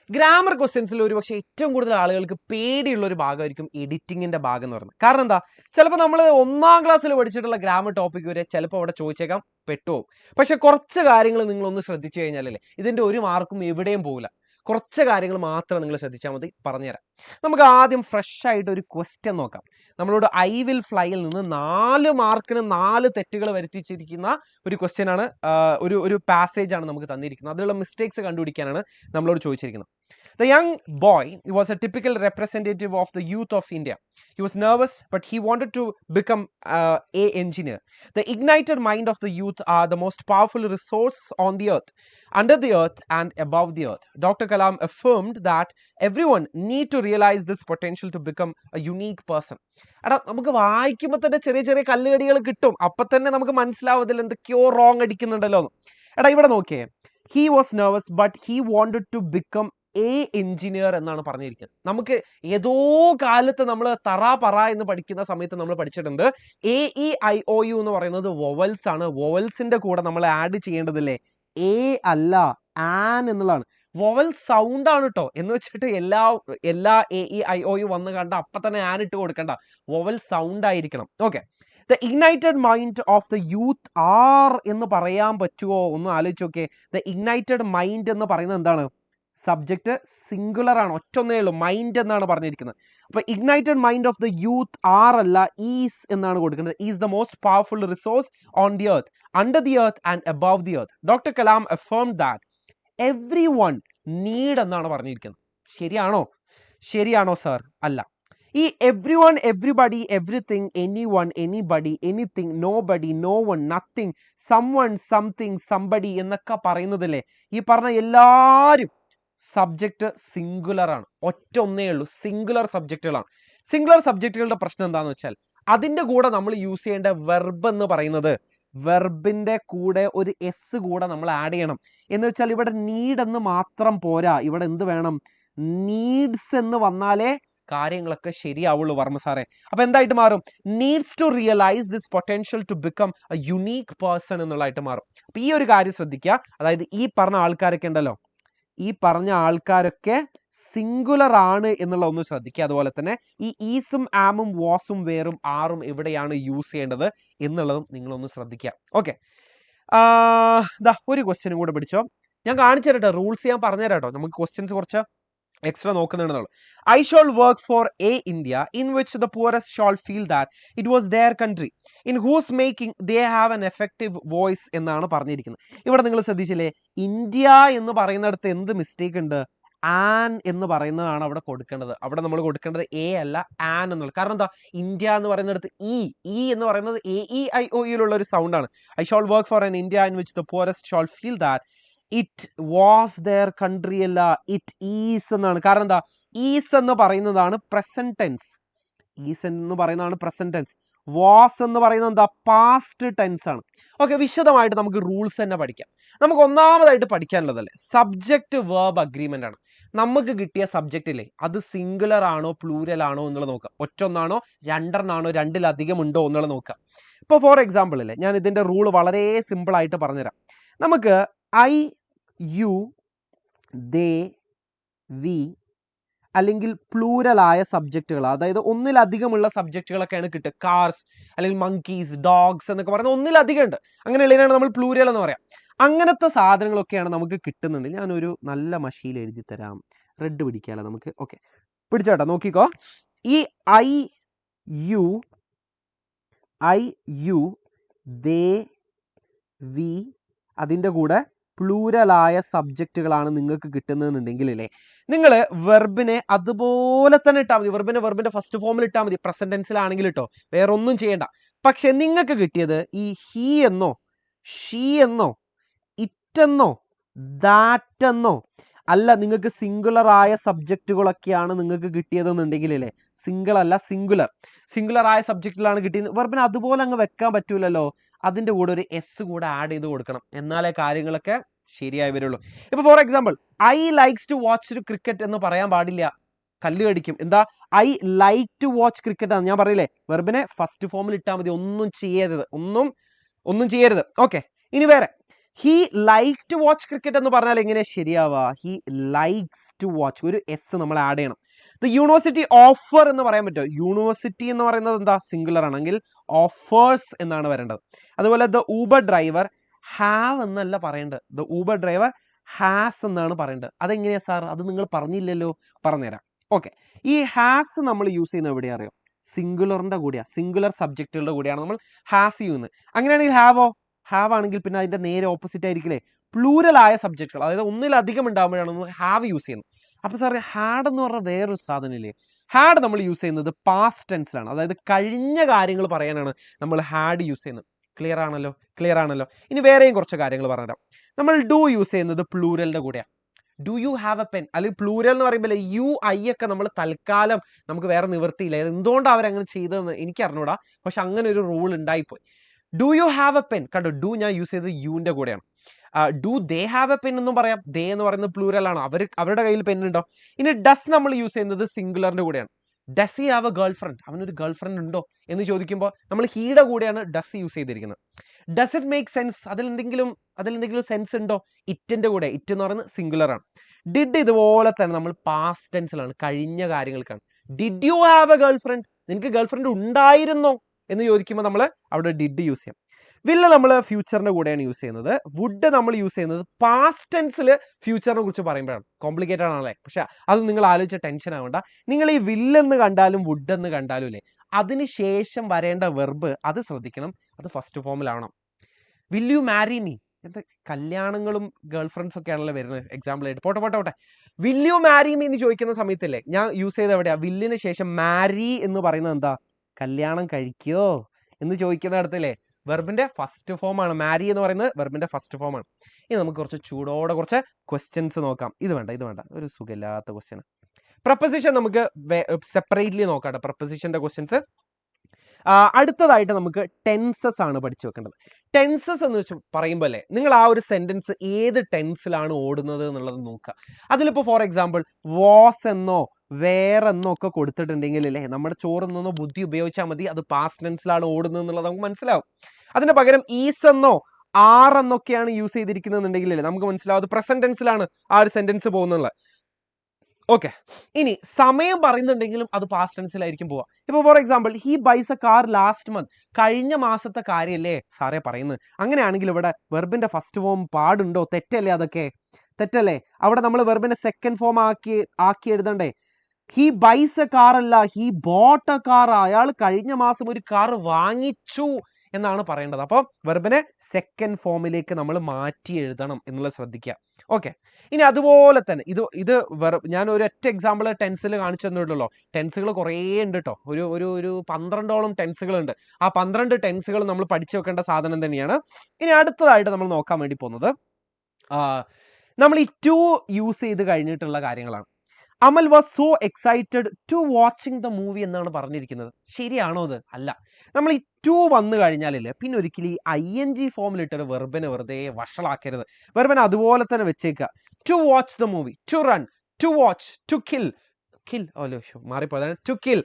Grammar ക്വസ്റ്റ്യൻസിൽ ഒരുപക്ഷെ ഏറ്റവും കൂടുതൽ ആളുകൾക്ക് പേടിയുള്ള ഒരു ഭാഗമായിരിക്കും എഡിറ്റിങ്ങിന്റെ ഭാഗം എന്ന് പറയുന്നത്. കാരണം എന്താ, ചിലപ്പോൾ നമ്മൾ 1ാം ക്ലാസ്സിൽ പഠിച്ചിട്ടുള്ള ഗ്രാമർ ടോപ്പിക് വരെ ചിലപ്പോൾ അവിടെ ചോദിച്ചേക്കാം, പെട്ടുപോകും. പക്ഷെ കുറച്ച് കാര്യങ്ങൾ നിങ്ങളൊന്ന് ശ്രദ്ധിച്ചു കഴിഞ്ഞാലല്ലേ ഇതിന്റെ ഒരു മാർക്കും എവിടെയും പോകില്ല. കുറച്ച് കാര്യങ്ങൾ മാത്രം നിങ്ങൾ ശ്രദ്ധിച്ചാൽ മതി, പറഞ്ഞുതരാം. നമുക്ക് ആദ്യം ഫ്രഷ് ആയിട്ട് ഒരു ക്വസ്റ്റ്യൻ നോക്കാം. നമ്മളോട് ഐ വിൽ ഫ്ലൈയിൽ നിന്ന് 4 മാർക്കിന് 4 തെറ്റുകൾ വരുത്തിച്ചിരിക്കുന്ന ഒരു ക്വസ്റ്റ്യൻ ആണ്, ഒരു പാസേജ് ആണ് നമുക്ക് തന്നിരിക്കുന്നത്. അതിലുള്ള മിസ്റ്റേക്സ് കണ്ടുപിടിക്കാനാണ് നമ്മളോട് ചോദിച്ചിരിക്കുന്നത്. The young boy was a typical representative of the youth of India. He was nervous, but he wanted to become a engineer. The ignited mind of the youth are the most powerful resource on the earth, under the earth and above the earth. Dr. Kalam affirmed that everyone need to realize this potential to become a unique person. എടാ, നമുക്ക് വായിക്കുമ്പോൾ തന്നെ ചെറിയ ചെറിയ കല്ലുകടികൾ കിട്ടും. അപ്പം തന്നെ നമുക്ക് മനസ്സിലാവും ഇതിൽ എന്തൊക്കെയോ റോങ് അടിക്കുന്നുണ്ടല്ലോ എന്ന്. എടാ, ഇവിടെ നോക്കിയേ, he was nervous but he wanted to become engineer എന്നാണ് പറഞ്ഞിരിക്കുന്നത്. നമുക്ക് ഏതോ കാലത്ത് നമ്മൾ പറ എന്ന് പഠിക്കുന്ന സമയത്ത് നമ്മൾ പഠിച്ചിട്ടുണ്ട് AEIOU എന്ന് പറയുന്നത് വൊവൽസ് ആണ്. വൊവൽസിന്റെ കൂടെ നമ്മൾ ആഡ് ചെയ്യേണ്ടതില്ലേ എ അല്ല ആൻ എന്നുള്ളതാണ്. വൊവൽ സൗണ്ട് ആണ് കേട്ടോ, എന്ന് വെച്ചിട്ട് എല്ലാ AEIOU വന്ന് കണ്ട അപ്പൊ തന്നെ ആൻ ഇട്ട് കൊടുക്കണ്ട, വൊവൽ സൗണ്ട് ആയിരിക്കണം. Okay, the ignited mind of the youth are എന്ന് പറയാൻ പറ്റുമോ? ഒന്ന് ആലോചിച്ച് നോക്കേ. ദ ഇഗ്നൈറ്റഡ് മൈൻഡ് എന്ന് പറയുന്നത് എന്താണ്? സബ്ജക്റ്റ് സിംഗുലർ ആണ്, ഒറ്റൊന്നേ ഉള്ളൂ, മൈൻഡ് എന്നാണ് പറഞ്ഞിരിക്കുന്നത്. അപ്പൊ ignited mind of the youth are അല്ല ഈസ് എന്നാണ് കൊടുക്കുന്നത്. Is the most powerful resource on the earth, under the earth and above the earth. Doctor Kalam affirmed that everyone need എന്നാണ് പറഞ്ഞിരിക്കുന്നത്. ശരിയാണോ? ശരിയാണോ സർ? അല്ല. ഈ everyone, everybody, everything, anyone, anybody, anything, nobody, no one, nothing, someone, something, somebody എന്നൊക്കെ പറയുന്നതല്ലേ, ഈ പറഞ്ഞ എല്ലാവരും സബ്ജക്റ്റ് സിംഗുലർ ആണ്, ഒറ്റ ഒന്നേ ഉള്ളൂ, സിംഗുലർ സബ്ജക്റ്റുകളാണ്. സിംഗുലർ സബ്ജക്റ്റുകളുടെ പ്രശ്നം എന്താണെന്ന് വെച്ചാൽ അതിൻ്റെ കൂടെ നമ്മൾ യൂസ് ചെയ്യേണ്ട വെർബ് എന്ന് പറയുന്നത്, വെർബിന്റെ കൂടെ ഒരു എസ് കൂടെ നമ്മൾ ആഡ് ചെയ്യണം. എന്ന് വെച്ചാൽ ഇവിടെ നീഡ് എന്ന് മാത്രം പോരാ, ഇവിടെ എന്ത് വേണം? നീഡ്സ് എന്ന് വന്നാലേ കാര്യങ്ങളൊക്കെ ശരിയാവുള്ളൂ വർമ്മ സാറേ. അപ്പൊ എന്തായിട്ട് മാറും? Needs to realise this potential to become a unique person എന്നുള്ളതായിട്ട് മാറും. അപ്പൊ ഈ ഒരു കാര്യം ശ്രദ്ധിക്കുക. അതായത് ഈ പറഞ്ഞ ആൾക്കാരൊക്കെ ഉണ്ടല്ലോ, ഈ പറഞ്ഞ ആൾക്കാരൊക്കെ സിംഗുലർ ആണ് എന്നുള്ള ഒന്ന് ശ്രദ്ധിക്കുക. അതുപോലെ തന്നെ ഈ ഈസും ആമും വാസും വേറും ആറും എവിടെയാണ് യൂസ് ചെയ്യേണ്ടത് എന്നുള്ളതും നിങ്ങളൊന്ന് ശ്രദ്ധിക്കുക. ഓക്കെ, ഒരു ക്വസ്റ്റ്യനും കൂടെ പിടിച്ചോ. ഞാൻ കാണിച്ചു തരട്ടെ, റൂൾസ് ഞാൻ പറഞ്ഞുതരാം കേട്ടോ. നമുക്ക് ക്വസ്റ്റ്യൻസ് കുറച്ച് extra നോക്കുന്നുണ്ടെന്നുള്ളൂ. I shall work for a India in which the poorest shall feel that it was their country, in whose making they have an effective voice എന്നാണ് പറഞ്ഞിരിക്കുന്നത്. ഇവിടെ നിങ്ങൾ ശ്രദ്ധിച്ചില്ലേ, ഇന്ത്യ എന്ന് പറയുന്നിടത്ത് എന്ത് മിസ്റ്റേക്ക് ഉണ്ട്? ആൻ എന്ന് പറയുന്നതാണ് അവിടെ കൊടുക്കേണ്ടത്. അവിടെ നമ്മൾ കൊടുക്കേണ്ടത് എ അല്ല ആൻ എന്നുള്ളത്. കാരണം എന്താ? ഇന്ത്യ എന്ന് പറയുന്നിടത്ത് ഇ എന്ന് പറയുന്നത് AEIOUലുള്ള ഒരു സൗണ്ട് ആണ്. I shall work for an India in which the poorest shall feel that it was their country അല്ല, ഇറ്റ് ഈസ് എന്നാണ്. കാരണം എന്താ? ഈസ് എന്ന് പറയുന്നതാണ് പ്രസന്റ് ടെൻസ്, ഈസ് എന്ന് പറയുന്നതാണ് പ്രസന്റ് ടെൻസ്. വാസ് എന്ന് പറയുന്നത് എന്താ? പാസ്റ്റ് ടെൻസ് ആണ്. ഓക്കെ, വിശദമായിട്ട് നമുക്ക് റൂൾസ് തന്നെ പഠിക്കാം. നമുക്ക് ഒന്നാമതായിട്ട് പഠിക്കാനുള്ളതല്ലേ സബ്ജക്റ്റ് വേർബ് അഗ്രിമെന്റ് ആണ്. നമുക്ക് കിട്ടിയ സബ്ജക്റ്റ് ഇല്ലേ, അത് സിംഗുലർ ആണോ പ്ലൂരൽ ആണോ എന്നുള്ളത് നോക്കാം. ഒറ്റൊന്നാണോ രണ്ടെണ്ണാണോ രണ്ടിലധികം ഉണ്ടോ എന്നുള്ളത് നോക്കാം. ഇപ്പോൾ ഫോർ എക്സാമ്പിൾ അല്ലേ, ഞാൻ ഇതിന്റെ റൂൾ വളരെ സിമ്പിൾ ആയിട്ട് പറഞ്ഞുതരാം. നമുക്ക് ഐ, യു, ദേ, വി അല്ലെങ്കിൽ പ്ലൂരലായ സബ്ജക്റ്റുകൾ, അതായത് ഒന്നിലധികമുള്ള സബ്ജക്റ്റുകളൊക്കെയാണ് കിട്ടുക. കാർസ് അല്ലെങ്കിൽ മങ്കീസ്, ഡോഗ്സ് എന്നൊക്കെ പറയുന്നത് ഒന്നിലധികം ഉണ്ട്. അങ്ങനെയുള്ളതിനാണ് നമ്മൾ പ്ലൂരൽ എന്ന് പറയാം. അങ്ങനത്തെ സാധനങ്ങളൊക്കെയാണ് നമുക്ക് കിട്ടുന്നുണ്ട്. ഞാനൊരു നല്ല മഷിയിൽ എഴുതി തരാം, റെഡ് പിടിക്കാമല്ലോ നമുക്ക്. ഓക്കെ, പിടിച്ചോട്ടെ, നോക്കിക്കോ. ഈ ഐ യു ദേ വി അതിൻ്റെ കൂടെ പ്ലൂരലായ സബ്ജക്റ്റുകളാണ് നിങ്ങൾക്ക് കിട്ടുന്നതെന്നുണ്ടെങ്കിൽ അല്ലേ, നിങ്ങൾ വെർബിനെ അതുപോലെ തന്നെ ഇട്ടാൽ മതി. വെർബിന്റെ ഫസ്റ്റ് ഫോമിൽ ഇട്ടാൽ മതി, പ്രസന്റ് ടെൻസിലാണെങ്കിൽ ഇട്ടോ, വേറെ ഒന്നും ചെയ്യണ്ട. പക്ഷെ നിങ്ങൾക്ക് കിട്ടിയത് ഈ ഹി എന്നോ ഷീ എന്നോ ഇറ്റെന്നോ ദാറ്റെന്നോ അല്ല, നിങ്ങൾക്ക് സിംഗുലർ ആയ സബ്ജക്റ്റുകളൊക്കെയാണ് നിങ്ങൾക്ക് കിട്ടിയതെന്നുണ്ടെങ്കിൽ അല്ലേ, സിംഗിൾ അല്ല സിംഗുലർ ആയ സബ്ജക്റ്റിലാണ് കിട്ടിയത്. വെർബിനെ അതുപോലെ അങ്ങ് വെക്കാൻ പറ്റൂലല്ലോ, അതിൻ്റെ കൂടെ ഒരു എസ് കൂടെ ആഡ് ചെയ്ത് കൊടുക്കണം, എന്നാലേ കാര്യങ്ങളൊക്കെ ശരിയായി വരുള്ളൂ. ഇപ്പൊ for example I likes to watch cricket എന്ന് പറയാൻ പാടില്ല, കല്ല് കടിക്കും. എന്താ? I like to watch cricket ആണ് ഞാൻ പറയില്ലേ. വെർബിനെ ഫസ്റ്റ് ഫോമിൽ ഇട്ടാൽ മതി, ഒന്നും ചെയ്യരുത്. ഓക്കെ, ഇനി വേറെ he like to watch cricket എന്ന് പറഞ്ഞാൽ എങ്ങനെയാ ശരിയാവുക? ഹി ലൈക്സ് ടു വാച്ച്, ഒരു എസ് നമ്മൾ ആഡ് ചെയ്യണം. ദ യൂണിവേഴ്സിറ്റി ഓഫർ എന്ന് പറയാൻ പറ്റുമോ? യൂണിവേഴ്സിറ്റി എന്ന് പറയുന്നത് എന്താ? സിംഗുലർ ആണെങ്കിൽ ഓഫേഴ്സ് എന്നാണ് വരേണ്ടത്. അതുപോലെ ദ ഊബർ ഡ്രൈവർ ഹാവ് എന്നല്ല പറയേണ്ടത്, ദ ഊബർ ഡ്രൈവർ ഹാസ് എന്നാണ് പറയേണ്ടത്. അതെങ്ങനെയാ സാർ? അത് നിങ്ങൾ പറഞ്ഞില്ലല്ലോ, പറഞ്ഞുതരാം. ഓക്കെ, ഈ ഹാസ് നമ്മൾ യൂസ് ചെയ്യുന്നത് എവിടെയാ അറിയോ? സിംഗുലറിന്റെ കൂടെയാണ്, സിംഗുലർ സബ്ജക്റ്റുകളുടെ കൂടെയാണ് നമ്മൾ ഹാസ് ചെയ്യുന്നത്. അങ്ങനെയാണെങ്കിൽ ഹാവോ? ഹാവ് ആണെങ്കിൽ പിന്നെ അതിന്റെ നേരെ ഓപ്പോസിറ്റ് ആയിരിക്കില്ലേ? പ്ലൂരൽ ആയ സബ്ജക്റ്റുകൾ, അതായത് ഒന്നിലധികം ഉണ്ടാകുമ്പോഴാണ് നമ്മൾ ഹാവ് യൂസ് ചെയ്യുന്നത്. അപ്പൊ സാർ ഹാഡ് എന്ന് പറഞ്ഞ വേറൊരു സാധനമില്ലേ? ഹാഡ് നമ്മൾ യൂസ് ചെയ്യുന്നത് പാസ്റ്റ് ടെൻസിലാണ്, അതായത് കഴിഞ്ഞ കാര്യങ്ങൾ പറയാനാണ് നമ്മൾ ഹാഡ് യൂസ് ചെയ്യുന്നത്. ക്ലിയർ ആണല്ലോ? ക്ലിയർ ആണല്ലോ. ഇനി വേറെയും കുറച്ച് കാര്യങ്ങൾ പറഞ്ഞുതരാം. നമ്മൾ ഡു യൂസ് ചെയ്യുന്നത് പ്ലൂരലിന്റെ കൂടെയാണ്. Do you have a pen, അല്ലെങ്കിൽ പ്ലൂരൽ എന്ന് പറയുമ്പോൾ യു ഐ ഒക്കെ നമ്മൾ തൽക്കാലം നമുക്ക് വേറെ നിവൃത്തിയില്ല. എന്തുകൊണ്ടാണ് അവരങ്ങനെ ചെയ്തതെന്ന് എനിക്ക് അറിഞ്ഞൂടാ, പക്ഷെ അങ്ങനെ ഒരു റൂൾ ഉണ്ടായിപ്പോയി. Do you have a pen, കണ്ടോ? ഡു ഞാൻ യൂസ് ചെയ്തത് യുവിന്റെ കൂടെയാണ്. Do they have a pen എന്നും പറയാം. ദേ എന്ന് പറയുന്നത് പ്ലൂരൽ ആണ്, അവരുടെ കയ്യിൽ പെൻ ഉണ്ടോ? ഇനി ഡസ് നമ്മൾ യൂസ് ചെയ്യുന്നത് സിംഗുലറിന്റെ കൂടെയാണ്. Does he have a girl friend, അവനൊരു ഗേൾ ഫ്രണ്ട് ഉണ്ടോ എന്ന് ചോദിക്കുമ്പോൾ നമ്മൾ ഹീയുടെ കൂടെയാണ് ഡസ് യൂസ് ചെയ്തിരിക്കുന്നത്. ഡസ് ഇറ്റ് മേക്ക് സെൻസ്, അതിലെന്തെങ്കിലും സെൻസ് ഉണ്ടോ? ഇറ്റിന്റെ കൂടെ, ഇറ്റ് എന്ന് പറയുന്നത് സിംഗുലർ ആണ്. ഡിഡ് ഇതുപോലെ തന്നെ നമ്മൾ പാസ്റ്റ് ടെൻസിലാണ്, കഴിഞ്ഞ കാര്യങ്ങൾക്കാണ്. Did you have a girlfriend, നിനക്ക് ഗേൾ ഫ്രണ്ട് ഉണ്ടായിരുന്നോ എന്ന് ചോദിക്കുമ്പോൾ നമ്മൾ അവിടെ ഡിഡ് യൂസ് ചെയ്യാം. വില്ല് നമ്മൾ ഫ്യൂച്ചറിന്റെ കൂടെയാണ് യൂസ് ചെയ്യുന്നത്. വുഡ് നമ്മൾ യൂസ് ചെയ്യുന്നത് പാസ്റ്റ് ടെൻസിൽ ഫ്യൂച്ചറിനെ കുറിച്ച് പറയുമ്പോഴാണ്. കോംപ്ലിക്കേറ്റഡ് ആണല്ലേ, പക്ഷെ അത് നിങ്ങൾ ആലോചിച്ച ടെൻഷൻ ആവണ്ട. നിങ്ങൾ ഈ വില്ലെന്ന് കണ്ടാലും വുഡ് എന്ന് കണ്ടാലും ഇല്ലേ, അതിനുശേഷം വരേണ്ട വെർബ് അത് ശ്രദ്ധിക്കണം, അത് ഫസ്റ്റ് ഫോമിലാവണം. വിൽ യു മാരി മീ, എന്താ കല്യാണങ്ങളും ഗേൾ ഫ്രണ്ട്സ് ഒക്കെ ആണല്ലോ വരുന്നത് എക്സാമ്പിൾ ആയിട്ട്. പോട്ടെ വിൽ യു മാരി മീ എന്ന് ചോദിക്കുന്ന സമയത്തല്ലേ ഞാൻ യൂസ് ചെയ്ത് എവിടെയാ? വില്ലിന് ശേഷം മാരി എന്ന് പറയുന്നത് എന്താ? കല്യാണം കഴിക്കോ എന്ന് ചോദിക്കുന്ന ഇടത്തല്ലേ വെർബിന്റെ ഫസ്റ്റ് ഫോം ആണ്. മാരി എന്ന് പറയുന്നത് വെർബിന്റെ ഫസ്റ്റ് ഫോം ആണ്. ഇനി നമുക്ക് കുറച്ച് ചൂടോടെ കുറച്ച് ക്വസ്റ്റ്യൻസ് നോക്കാം. ഇത് വേണ്ട, ഒരു സുഖമില്ലാത്ത ക്വസ്റ്റ്യൻ. പ്രപ്പോസിഷൻ നമുക്ക് സെപ്പറേറ്റ്ലി നോക്കാം. പ്രപ്പോസിഷന്റെ ക്വസ്റ്റ്യൻസ്. അടുത്തതായിട്ട് നമുക്ക് ടെൻസസ് ആണ് പഠിച്ചു വെക്കേണ്ടത്. ടെൻസസ് എന്ന് വെച്ച് പറയുമ്പോൾ അല്ലേ, നിങ്ങൾ ആ ഒരു സെന്റൻസ് ഏത് ടെൻസിലാണ് ഓടുന്നത് എന്നുള്ളത് നോക്കുക. അതിലിപ്പോൾ ഫോർ എക്സാമ്പിൾ വാസ് എന്നോ വേറെന്നോ ഒക്കെ കൊടുത്തിട്ടുണ്ടെങ്കിൽ അല്ലേ, നമ്മുടെ ചോറെന്നോ ബുദ്ധി ഉപയോഗിച്ചാൽ മതി, അത് പാസ്റ്റ് ടെൻസിലാണ് ഓടുന്നത് എന്നുള്ളത് നമുക്ക് മനസ്സിലാവും. അതിന് പകരം ഈസ് എന്നോ ആർ എന്നൊക്കെയാണ് യൂസ് ചെയ്തിരിക്കുന്നുണ്ടെങ്കിൽ അല്ലേ നമുക്ക് മനസ്സിലാവും അത് പ്രസന്റ് ടെൻസിലാണ് ആ ഒരു സെന്റൻസ് പോകുന്നത്. ഓക്കെ, ഇനി സമയം പറയുന്നുണ്ടെങ്കിലും അത് പാസ്റ്റ് ടെൻസിലായിരിക്കും പോവുക. ഇപ്പൊ for example he bias A car last month, കഴിഞ്ഞ മാസത്തെ കാര്യമല്ലേ സാറേ പറയുന്നത്. അങ്ങനെയാണെങ്കിൽ ഇവിടെ വെർബിന്റെ ഫസ്റ്റ് ഫോം പാടുണ്ടോ? തെറ്റല്ലേ? അതൊക്കെ തെറ്റല്ലേ? അവിടെ നമ്മൾ വെർബിന്റെ സെക്കൻഡ് ഫോം ആക്കി എഴുതണ്ടേ? ഹി ബൈസ് എ കാർ അല്ല, ഹി ബോട്ട് എ കാർ. അയാൾ കഴിഞ്ഞ മാസം ഒരു കാർ വാങ്ങിച്ചു എന്നാണ് പറയേണ്ടത്. അപ്പോൾ വെർബിനെ സെക്കൻഡ് ഫോമിലേക്ക് നമ്മൾ മാറ്റി എഴുതണം എന്നുള്ളത് ശ്രദ്ധിക്കുക. ഓക്കെ, ഇനി അതുപോലെ തന്നെ ഇത് ഞാൻ ഒരു ഒറ്റ എക്സാമ്പിൾ ടെൻസിൽ കാണിച്ചു തന്നിട്ടുള്ളൂ. ടെൻസുകൾ കുറേ ഉണ്ട് കേട്ടോ, ഒരു 12ഓളം ടെൻസുകൾ ഉണ്ട്. ആ 12 ടെൻസുകൾ നമ്മൾ പഠിച്ചു വെക്കേണ്ട സാധനം തന്നെയാണ്. ഇനി അടുത്തതായിട്ട് നമ്മൾ നോക്കാൻ വേണ്ടി പോകുന്നത് നമ്മൾ ഈ ടു യൂസ് ചെയ്ത് കഴിഞ്ഞിട്ടുള്ള കാര്യങ്ങളാണ്. Amal was so excited to watching the movie എന്നാണ് പറഞ്ഞിരിക്കുന്നത്. ശരിയാണോ അത്? അല്ല. നമ്മൾ ഈ ടു വന്നു കഴിഞ്ഞാലല്ലേ പിന്നെ ഒരിക്കലും ഈ ING ഫോമിലിട്ടൊരു വെർബിനെ വെറുതെ വഷളാക്കരുത്. വെർബിനെ അതുപോലെ തന്നെ വെച്ചേക്കുക. To watch the movie, to run, to watch, to kill മാറിപ്പോയതാണ്. To kill,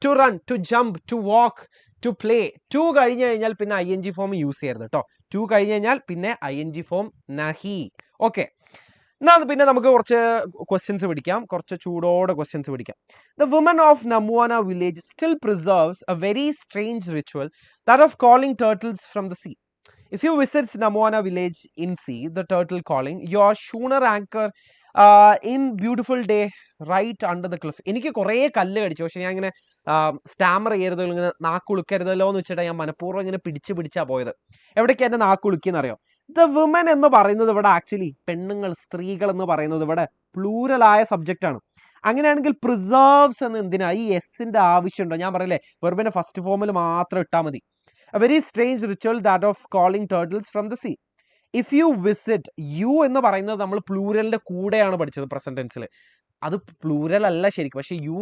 to run, to jump, to walk, to play. To കഴിഞ്ഞു കഴിഞ്ഞാൽ പിന്നെ ING ഫോം യൂസ് ചെയ്യരുത് കേട്ടോ. ടു കഴിഞ്ഞു കഴിഞ്ഞാൽ പിന്നെ ING ഫോം നഹി. ഓക്കെ, എന്നാൽ പിന്നെ നമുക്ക് കുറച്ച് ക്വസ്റ്റ്യൻസ് പിടിക്കാം, കുറച്ച് ചൂടോടെ ക്വസ്റ്റ്യൻസ് പിടിക്കാം. The woman of Namuana village still preserves a very strange ritual that of calling turtles from the sea. If you visit Namuana village in see the turtle calling your schooner anchor in beautiful day right under the cliff. എനിക്ക് കുറേ കല്ല് കടിച്ചു, പക്ഷെ ഞാൻ ഇങ്ങനെ Starmer ചെയ്യരുതോ, ഇങ്ങനെ നാക്കുളുക്കരുതല്ലോ എന്ന് വെച്ചിട്ട് ഞാൻ മനഃപൂർവ്വം ഇങ്ങനെ പിടിച്ചാ പോയത്. എവിടേക്ക് എന്നെ നാക്കുളുക്കിയെന്നറിയോ? ദ വുമൻ എന്ന് പറയുന്നത് ഇവിടെ ആക്ച്വലി പെണ്ണുങ്ങൾ, സ്ത്രീകൾ എന്ന് പറയുന്നത് ഇവിടെ പ്ലൂരലായ സബ്ജക്റ്റ് ആണ്. അങ്ങനെയാണെങ്കിൽ പ്രിസർവ്സ് എന്ന് എന്തിനാ ഈ എസിന്റെ ആവശ്യമുണ്ടോ? ഞാൻ പറയില്ലേ വെർബിന്റെ ഫസ്റ്റ് ഫോമിൽ മാത്രം ഇട്ടാൽ മതി. A very strange ritual that of calling turtles from the sea. If you visit, you എന്ന് പറയുന്നത് നമ്മൾ പ്ലൂരലിന്റെ കൂടെയാണ് പഠിച്ചത് പ്രസന്റ് ടെൻസിൽ. അത് പ്ലൂരൽ അല്ല ശരിക്കും, പക്ഷെ യു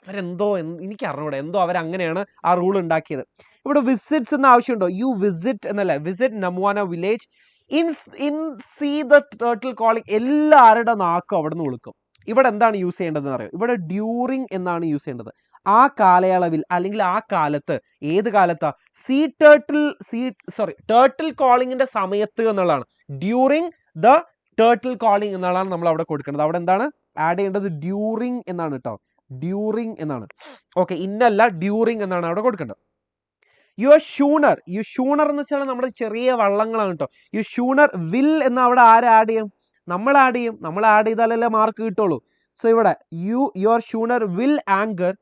അവരെന്തോ എനിക്ക് അറിഞ്ഞൂടെ, എന്തോ അവരങ്ങനെയാണ് ആ റൂൾ ഉണ്ടാക്കിയത്. ഇവിടെ വിസിറ്റ്സ് എന്ന ആവശ്യമുണ്ടോ? യു വിസിറ്റ് എന്നല്ല, visit Namuana village in see the turtle calling. എല്ലാവരുടെ നാക്കും അവിടെ നിന്ന് വിളിക്കും. ഇവിടെ എന്താണ് യൂസ് ചെയ്യേണ്ടതെന്ന് അറിയാം. ഇവിടെ ഡ്യൂറിങ് എന്നാണ് യൂസ് ചെയ്യേണ്ടത്. ആ കാലയളവിൽ അല്ലെങ്കിൽ ആ കാലത്ത്. ഏത് കാലത്താ? ടേർട്ടിൽ കോളിങ്ങിന്റെ സമയത്ത് എന്നുള്ളതാണ്. ഡ്യൂറിങ് ദ ടേർട്ടിൽ കോളിംഗ് എന്നുള്ളതാണ് നമ്മൾ അവിടെ കൊടുക്കേണ്ടത്. അവിടെ എന്താണ് ആഡ് ചെയ്യേണ്ടത്? ഡ്യൂറിങ് എന്നാണ് കേട്ടോ. ഡ്യൂറിങ് എന്നാണ്. ഓക്കെ, ഇന്നല്ല, ഡ്യൂറിങ് എന്നാണ് അവിടെ കൊടുക്കേണ്ടത്. യുവർ ഷൂണർ എന്ന് വെച്ചാൽ നമ്മുടെ ചെറിയ വള്ളങ്ങളാണ് കേട്ടോ. യു ഷൂണർ വിൽ എന്ന് അവിടെ ആര് ആഡ് ചെയ്യും? നമ്മൾ ആഡ് ചെയ്യും. നമ്മൾ ആഡ് ചെയ്താലല്ലേ മാർക്ക് കിട്ടുള്ളൂ. സോ ഇവിടെ യുവർ ഷൂണർ വിൽ ആങ്കർ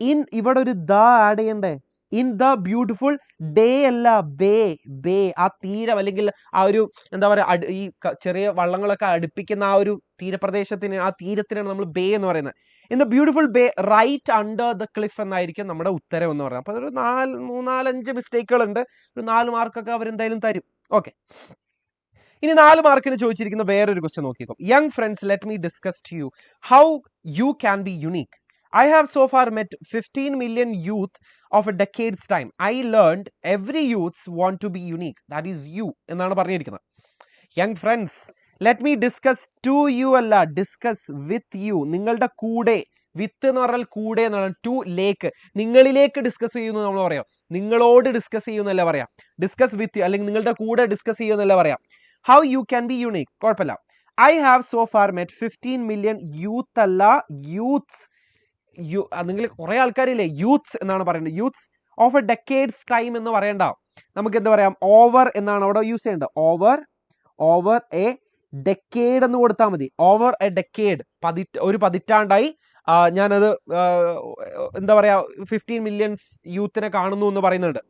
ഇൻ, ഇവിടെ ഒരു ദ ആഡ് ചെയ്യണ്ടേ? ഇൻ ദ ബ്യൂട്ടിഫുൾ ഡേ അല്ല, ബേ ആ തീരം, അല്ലെങ്കിൽ ആ ഒരു എന്താ പറയുക, ഈ ചെറിയ വള്ളങ്ങളൊക്കെ അടുപ്പിക്കുന്ന ആ ഒരു തീരപ്രദേശത്തിന്, ആ തീരത്തിനാണ് നമ്മൾ ബേ എന്ന് പറയുന്നത്. In the beautiful bay right under the cliff എന്നായിരിക്കും നമ്മുടെ ഉത്തരം എന്ന് പറയുന്നത്. അപ്പോൾ ഒരു 4-5 മിസ്റ്റേക്കുകൾ ഉണ്ട്. ഒരു 4 മാർക്കൊക്കെ അവരെന്തായാലും തരും. ഓക്കെ, ഇനി 4 മാർക്കിന് ചോദിച്ചിരിക്കുന്ന വേറൊരു ക്വസ്റ്റ്യൻ നോക്കിക്കോ. Young friends, let me discuss to you how you can be unique. I have so far met 15 million youth of a decade's time. I learned every youth want to be unique. That is you എന്നാണ് പറഞ്ഞിരിക്കുന്നത്. Young friends, let me discuss to you അല്ല, discuss with you, നിങ്ങളുടെ കൂടെ. വിത്ത് എന്ന് പറഞ്ഞാൽ കൂടെ എന്നാണ്. To ലേക്ക്, നിങ്ങളിലേക്ക് ഡിസ്കസ് ചെയ്യുന്നു നമ്മൾ പറയാം. നിങ്ങളോട് ഡിസ്കസ് ചെയ്യുന്നല്ല പറയാം. ഡിസ്കസ് വിത്ത് യു, അല്ലെങ്കിൽ നിങ്ങളുടെ കൂടെ ഡിസ്കസ് ചെയ്യുന്നല്ല പറയാം. How you can be unique, കുഴപ്പമില്ല. I have so far met 15 million youth അല്ല, യൂത്ത്സ്. നിങ്ങൾ കുറെ ആൾക്കാരില്ലേ യൂത്ത്സ് എന്നാണ് പറയുന്നത്. Youths of a decades time എന്ന് പറയണ്ട. നമുക്ക് എന്താ പറയാം? ഓവർ എന്നാണ് അവിടെ യൂസ് ചെയ്യേണ്ടത്. ഓവർ എ ഡെക്കേഡ് എന്ന് കൊടുത്താൽ മതി. ഓവർ എ ഡെക്കേഡ്, ഒരു പതിറ്റാണ്ടായി ഞാനത് എന്താ പറയാ 15 million യൂത്തിനെ കാണുന്നു എന്ന് പറയുന്നുണ്ട്.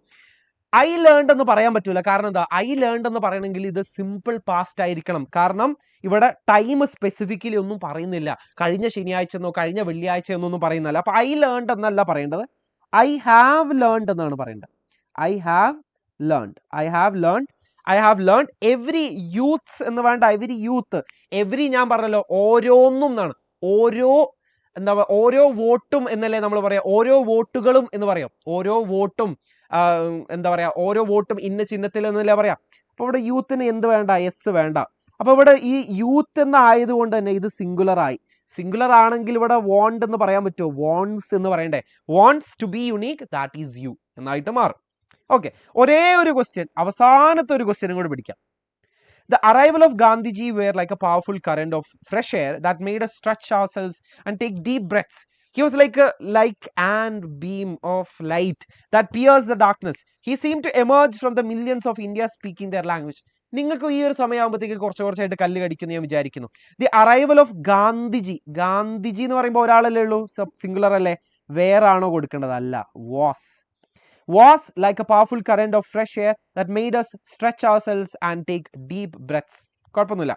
ഐ ലേൺഡ് എന്ന് പറയാൻ പറ്റൂല. കാരണം എന്താ? ഐ ലേൺഡ് എന്ന് പറയണമെങ്കിൽ ഇത് സിമ്പിൾ പാസ്റ്റ് ആയിരിക്കണം. കാരണം ഇവിടെ ടൈം സ്പെസിഫിക്കലി ഒന്നും പറയുന്നില്ല. കഴിഞ്ഞ ശനിയാഴ്ച എന്നോ കഴിഞ്ഞ വെള്ളിയാഴ്ച എന്നൊന്നും പറയുന്നില്ല. അപ്പൊ ഐ ലേൺഡ് എന്നല്ല പറയേണ്ടത്, ഐ ഹാവ് ലേൺഡ് എന്നാണ് പറയേണ്ടത്. I have learned every youth എന്ന് വേണ്ട. എവരി യൂത്ത്, എവരി ഞാൻ പറഞ്ഞല്ലോ ഓരോന്നും എന്നാണ്. ഓരോ വോട്ടും എന്നല്ലേ നമ്മൾ പറയാം. ഓരോ വോട്ടുകളും എന്ന് പറയാം. ഓരോ വോട്ടും എന്താ പറയാ, ഓരോ വോട്ടും ഇന്ന ചിഹ്നത്തിൽ എന്നല്ലേ പറയാം. അപ്പൊ ഇവിടെ യൂത്തിന് എന്ത് വേണ്ട? എസ് വേണ്ട. അപ്പൊ ഇവിടെ ഈ യൂത്ത് എന്ന് ആയതുകൊണ്ട് തന്നെ ഇത് സിംഗുലർ ആയി. സിംഗുലർ ആണെങ്കിൽ ഇവിടെ വോണ്ട് എന്ന് പറയാൻ പറ്റുമോ? വോൺസ് എന്ന് പറയണ്ടേ? Once to be unique, that is you എന്നായിട്ട് മാറും. ഓക്കെ, ഒരേ ഒരു ക്വസ്റ്റ്യൻ, അവസാനത്തെ ഒരു ക്വസ്റ്റ്യനും കൂടെ പിടിക്കാം. The arrival of Gandhiji were like a powerful current of fresh air that made us stretch ourselves and take deep breaths. He was like an beam of light that pierced the darkness. He seemed to emerge from the millions of India speaking their language. നിങ്ങൾക്ക് ഈ ഒരു സമയമാകുമ്പോഴത്തേക്ക് കുറച്ചായിട്ട് കല്ല് കടിക്കുന്നു ഞാൻ വിചാരിക്കുന്നു. The arrival of Gandhiji എന്ന് പറയുമ്പോൾ ഒരാളല്ലേ ഉള്ളൂ, സിംഗുലർ അല്ലേ? വേറെ ആണോ കൊടുക്കേണ്ടത്? അല്ല, was like a powerful current of fresh air that made us stretch ourselves and take deep breaths. കുഴപ്പമൊന്നുമില്ല.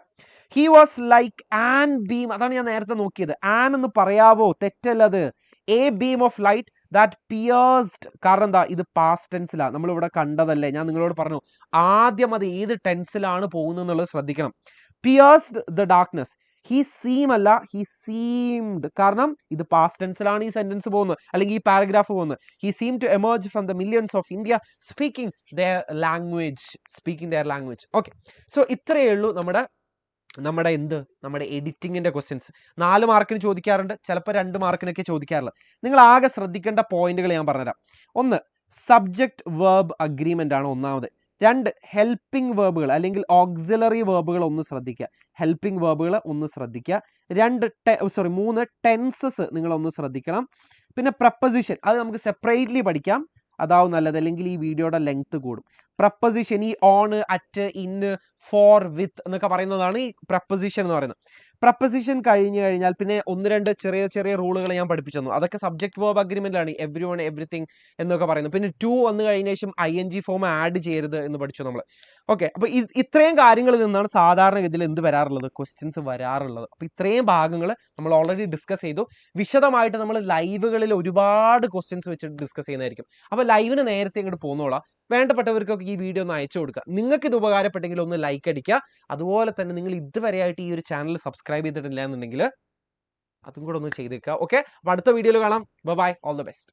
He was like an beam, അതാണ് ഞാൻ നേരത്തെ നോക്കിയത്. ആൻ എന്ന് പറയാവോ? തെറ്റല്ലത്. A beam of light that pierced. കാരണം എന്താ? ഇത് പാസ്റ്റ് ടെൻസിലാണ്. നമ്മളിവിടെ കണ്ടതല്ലേ, ഞാൻ നിങ്ങളോട് പറഞ്ഞു. ആദ്യം അത് ഏത് ടെൻസിലാണ് പോകുന്നത് എന്നുള്ളത് ശ്രദ്ധിക്കണം. Pierced the darkness. He seem അല്ല, ഹി സീംഡ്. കാരണം ഇത് പാസ്റ്റ് ടെൻസിലാണ് ഈ സെന്റൻസ് പോകുന്നത്, അല്ലെങ്കിൽ ഈ പാരഗ്രാഫ് പോകുന്നത്. He seem to emerge from the millions of India speaking their language. Okay, so ഇത്രയേ ഉള്ളൂ നമ്മുടെ എഡിറ്റിങ്ങിന്റെ ക്വസ്റ്റ്യൻസ്. 4 മാർക്കിന് ചോദിക്കാറുണ്ട്, ചിലപ്പോൾ 2 മാർക്കിനൊക്കെ ചോദിക്കാറുള്ളത്. നിങ്ങൾ ആകെ ശ്രദ്ധിക്കേണ്ട പോയിന്റുകൾ ഞാൻ പറഞ്ഞുതരാം. 1, സബ്ജക്ട് വേർബ് അഗ്രിമെന്റ് ആണ് ഒന്നാമത്. 2, ഹെൽപ്പിംഗ് വേർബുകൾ അല്ലെങ്കിൽ ഓക്സിലറി വേർബുകൾ ഒന്ന് ശ്രദ്ധിക്കുക. 3, ടെൻസസ് നിങ്ങളൊന്ന് ശ്രദ്ധിക്കണം. പിന്നെ പ്രപ്പസിഷൻ, അത് നമുക്ക് സെപ്പറേറ്റ്ലി പഠിക്കാം, അതാവും നല്ലത്. അല്ലെങ്കിൽ ഈ വീഡിയോയുടെ ലെങ്ത് കൂടും. പ്രപ്പസിഷൻ, ഈ ഓൺ, അറ്റ്, ഇൻ, ഫോർ, വിത്ത് എന്നൊക്കെ പറയുന്നതാണ് ഈ പ്രപ്പസിഷൻ എന്ന് പറയുന്നത്. പ്രപ്പസിഷൻ കഴിഞ്ഞു കഴിഞ്ഞാൽ പിന്നെ 1-2 ചെറിയ റൂളുകൾ ഞാൻ പഠിപ്പിച്ചു തന്നു. അതൊക്കെ സബ്ജക്ട് വേർബ് അഗ്രിമെന്റിലാണ്. എവ്രി വൺ, എവറിത്തിങ് എന്നൊക്കെ പറയുന്നത്. പിന്നെ 2 വന്നു കഴിഞ്ഞ ശേഷം ING ഫോം ആഡ് ചെയ്യരുത് എന്ന് പഠിച്ചു നമ്മൾ. ഓക്കെ, അപ്പൊ ഇത്രയും കാര്യങ്ങളിൽ നിന്നാണ് സാധാരണഗതിയിൽ എന്ത് വരാറുള്ളത്? ക്വസ്റ്റ്യൻസ് വരാറുള്ളത്. അപ്പൊ ഇത്രയും ഭാഗങ്ങൾ നമ്മൾ ഓൾറെഡി ഡിസ്കസ് ചെയ്തു. വിശദമായിട്ട് നമ്മൾ ലൈവുകളിൽ ഒരുപാട് ക്വസ്റ്റ്യൻസ് വെച്ചിട്ട് ഡിസ്കസ് ചെയ്യുന്നതായിരിക്കും. അപ്പൊ ലൈവിന് നേരത്തെ ഇങ്ങോട്ട് പോന്നോളാം. വേണ്ടപ്പെട്ടവർക്കൊക്കെ ഈ വീഡിയോ ഒന്ന് അയച്ചു കൊടുക്കുക. നിങ്ങൾക്ക് ഇത് ഉപകാരപ്പെട്ടെങ്കിൽ ഒന്ന് ലൈക്ക് അടിക്കുക. അതുപോലെ തന്നെ നിങ്ങൾ ഇതുവരെയായിട്ട് ഈ ഒരു ചാനൽ സബ്സ്ക്രൈബ് ചെയ്തിട്ടില്ല എന്നുണ്ടെങ്കിൽ അതും കൂടെ ഒന്ന് ചെയ്തേക്കുക. ഓക്കെ, അപ്പൊ അടുത്ത വീഡിയോയിൽ കാണാം. Bye, all the best.